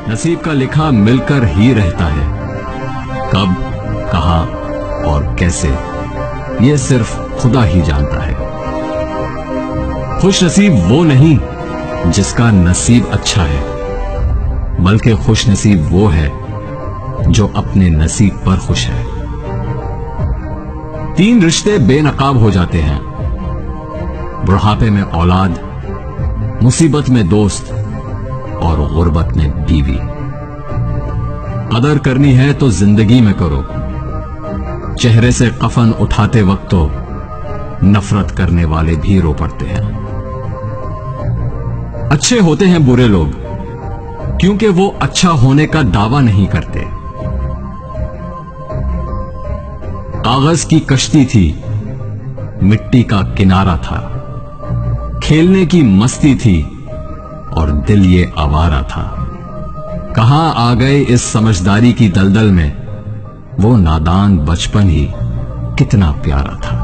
नसीब का लिखा मिलकर ही रहता है। कब, कहां और कैसे, ये सिर्फ खुदा ही जानता है। खुश नसीब वो नहीं जिसका नसीब अच्छा है, बल्कि खुश नसीब वो है जो अपने नसीब पर खुश है। 3 रिश्ते बेनकाब हो जाते हैं, बुढ़ापे में औलाद, मुसीबत में दोस्त और गुर्बत में बीवी। कदर करनी है तो जिंदगी में करो, चेहरे से कफन उठाते वक्त तो नफरत करने वाले भी रो पड़ते हैं। अच्छे होते हैं बुरे लोग, क्योंकि वो अच्छा होने का दावा नहीं करते। कागज की कश्ती थी, मिट्टी का किनारा था, खेलने की मस्ती थी और दिल ये आवारा था। कहां आ गए इस समझदारी की दलदल में, वो नादान बचपन ही कितना प्यारा था।